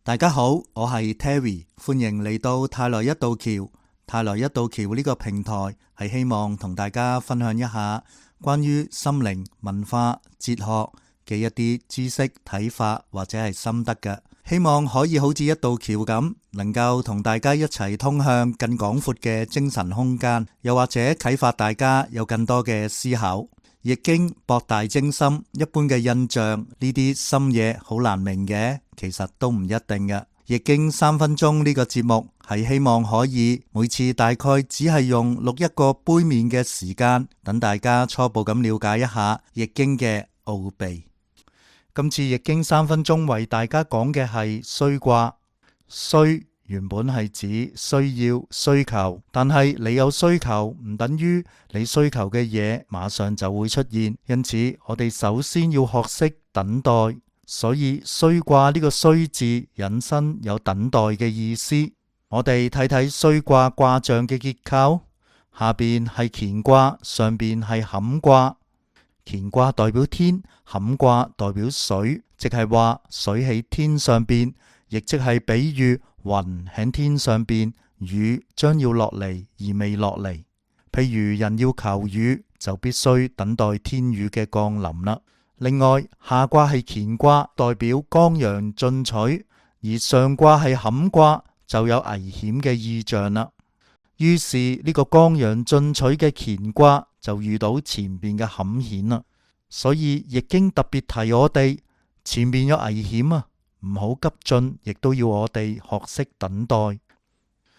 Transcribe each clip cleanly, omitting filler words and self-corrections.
大家好，我係 Terry， 歡迎嚟到泰來一道橋。泰來一道橋呢個平台係希望同大家分享一下關於心靈、文化、哲學嘅一啲知識、睇法或者係心得嘅，希望可以好似一道橋咁，能夠同大家一齊通向更廣闊嘅精神空間，又或者啟發大家有更多嘅思考。易經博大精深，一般嘅印象呢啲深嘢好難明嘅，其實都唔一定嘅。易經3分鐘呢個節目係希望可以每次大概只係用錄一個杯面嘅時間，等大家初步咁了解一下易經嘅奧秘。今次易經3分鐘為大家講嘅係需卦。需原本係指需要、需求，但係你有需求唔等於你需求嘅嘢馬上就會出現，因此我哋首先要學識等待。所以需卦呢個需字引申有等待嘅意思。我哋睇睇需卦卦象嘅結構，下邊係乾卦，上邊係坎卦。乾卦代表天，坎卦代表水，即係話水喺天上邊，亦即係比喻雲喺天上邊，雨將要落嚟而未落嚟。譬如人要求雨，就必須等待天雨嘅降臨啦。另外，下卦係乾卦，代表剛陽進取；而上卦係坎卦，就有危險嘅意象啦。於是呢個剛陽進取嘅乾卦就遇到前邊嘅坎險啦。所以易經特別提我哋前面有危險啊，唔好急進，亦都要我哋學識等待。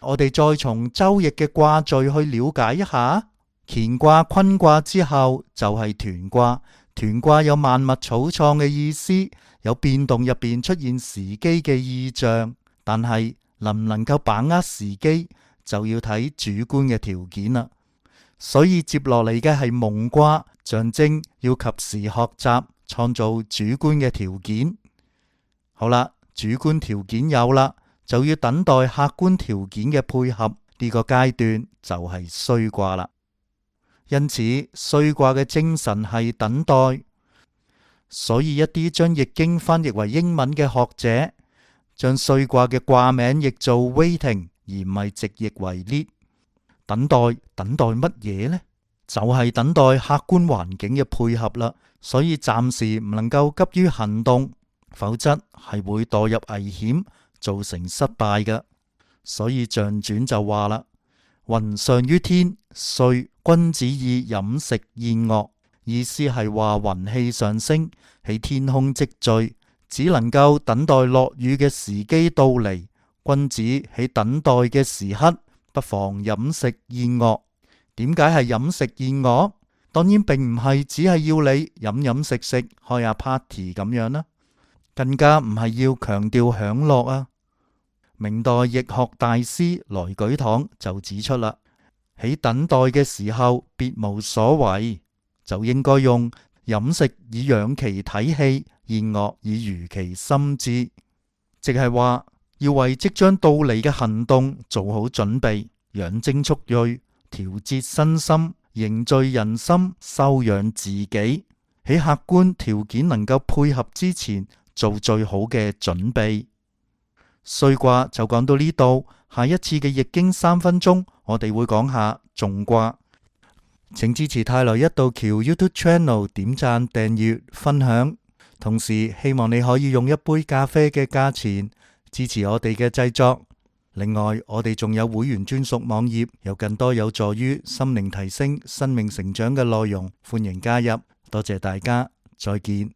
我哋再從周易嘅卦序去了解一下，乾卦坤卦之後就係屯卦。屯卦有萬物草創嘅意思，有變動入邊出現時機嘅意象，但係能唔能夠把握時機就要睇主觀嘅條件啦。所以接落嚟嘅係蒙卦，象徵要及時學習，創造主觀嘅條件。好啦，主觀條件有啦，就要等待客觀條件嘅配合，呢個階段就係需卦啦。因此需卦嘅精神係等待，所以一啲將易經翻譯為英文嘅學者，將需卦嘅卦名譯做 waiting， 而唔係直譯為 lead。等待乜嘢呢？就係等待客觀環境嘅配合啦。所以暫時唔能夠急於行動，否則係會墮入危險，造成失敗嘅。所以象傳就話啦，雲上於天，需君子以飲食宴樂。意思係話雲氣上升喺天空積聚，只能夠等待落雨嘅時機到嚟。君子喺等待嘅時刻，不妨飲食宴樂。點解係飲食宴樂？當然並唔係只係要你飲飲食食開下 party 咁樣啦，更加唔係要強調享樂啊。明代易學大師來舉堂就指出啦，喺等待嘅時候別無所為，就應該用飲食以養其體氣，宴樂以娛其心志，即係話要為即將到嚟嘅行動做好準備，養精蓄銳，調節身心，凝聚人心，修養自己，喺客觀條件能夠配合之前做最好嘅準備。需卦就講到呢度，下一次嘅易經3分鐘，我哋會講下訟卦。請支持泰來一道橋 YouTube Channel 點讚、訂閱、分享，同時希望你可以用一杯咖啡嘅價錢支持我哋嘅製作。另外，我哋仲有會員專屬網頁，有更多有助於心靈提升、生命成長嘅內容，歡迎加入。多謝大家，再見。